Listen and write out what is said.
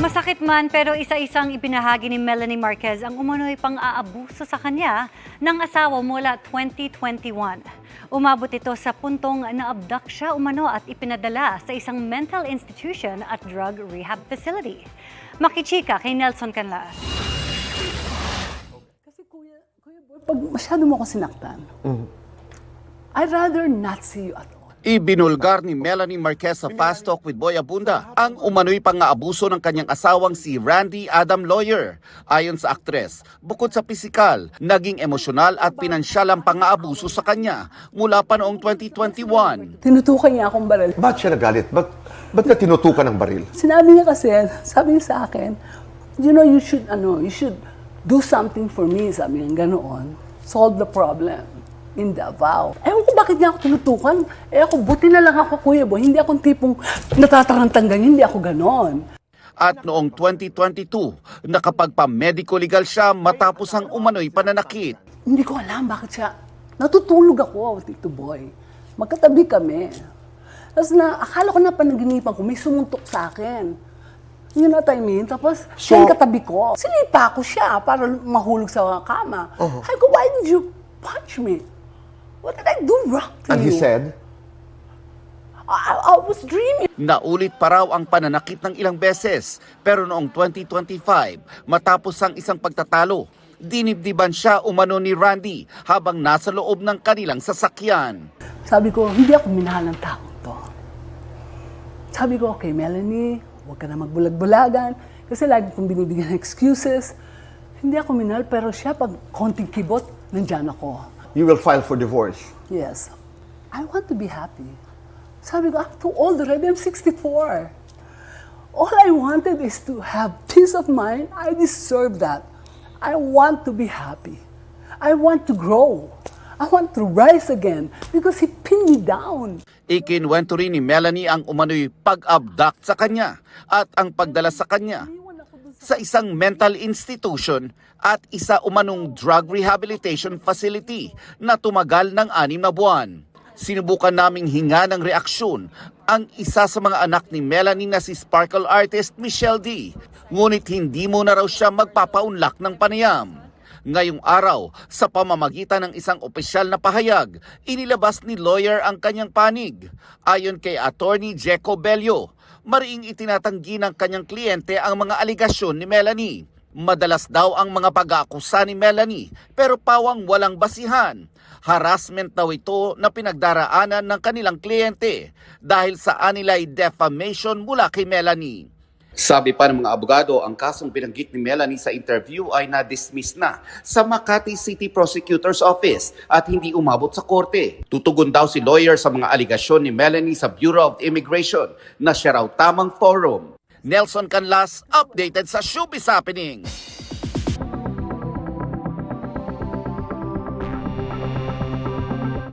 Masakit man pero isa-isang ibinahagi ni Melanie Marquez ang umano'y pang-aabuso sa kanya ng asawa mula 2021. Umabot ito sa puntong na-abduct siya umano at ipinadala sa isang mental institution at drug rehab facility. Makichika kay Nelson Canlas. Kasi Kuya Boy, pag masyado mo ako sinaktan, I'd rather not see you at all. Ibinulgar ni Melanie Marquez sa Fast Talk with Boy Abunda ang umano'y pang-aabuso ng kanyang asawang si Randy Adam Lawyer. Ayon sa aktres, bukod sa pisikal, naging emosyonal at pinansyal ang pang-aabuso sa kanya mula pa noong 2021. Tinutukan niya akong baril. Ba't siya nagalit? Ba't na tinutukan ng baril? Sinabi niya kasi, sabi niya sa akin, you should do something for me, sabi niya ganoon. Solve the problem in Davao. Ewan ko bakit niya ako tinutukan. Ako, buti na lang ako, Kuya Boy. Hindi akong tipong natatarantang ganyan, hindi ako ganon. At noong 2022, nakapagpa-medico legal siya matapos ang umano'y pananakit. Hindi ko alam bakit siya. Natutulog ako, Tito Boy. Magkatabi kami. Tapos akala ko na panaginipan ko, may sumuntok sa akin. You know what I mean? Tapos, siya yung katabi ko. Sinipa ko siya para mahulog sa kama. Sabi ko, why did you punch me? What did I do wrong to And you? he said, I was dreaming. Naulit pa raw ang pananakit ng ilang beses, pero noong 2025, matapos ang isang pagtatalo, dinibdiban siya umano ni Randy habang nasa loob ng kanilang sasakyan. Sabi ko, hindi ako minahal ng tao to. Sabi ko, okay, Melanie, huwag ka na magbulag-bulagan. Kasi lagi kong binibigyan ng excuses. Hindi ako minahal, pero siya, pag konting kibot, nandyan ako. you will file for divorce. Yes. I want to be happy. Sabi ko, I'm too old already. I'm 64. All I wanted is to have peace of mind. I deserve that. I want to be happy. I want to grow. I want to rise again because he pinned me down. Ikinwento rin ni Melanie ang umano'y pag-abduct sa kanya at ang pagdala sa kanya sa isang mental institution at isa umanong drug rehabilitation facility na tumagal ng 6 na buwan. Sinubukan naming hinga ng reaksyon ang isa sa mga anak ni Melanie na si sparkle artist Michelle D. Ngunit hindi mo na raw siya magpapaunlak ng panayam. Ngayong araw, sa pamamagitan ng isang opisyal na pahayag, inilabas ni lawyer ang kanyang panig. Ayon kay Attorney Jeco Bello, mariing itinatanggi ng kanyang kliyente ang mga aligasyon ni Melanie. Madalas daw ang mga pag-aakusa ni Melanie pero pawang walang basihan. Harassment daw ito na pinagdaraanan ng kanilang kliyente dahil sa anilay defamation mula kay Melanie. Sabi pa ng mga abogado, ang kasong binanggit ni Melanie sa interview ay na-dismiss na sa Makati City Prosecutor's Office at hindi umabot sa korte. Tutugon daw si lawyer sa mga aligasyon ni Melanie sa Bureau of Immigration na siya raw tamang forum. Nelson Canlas, updated sa Showbiz Happening.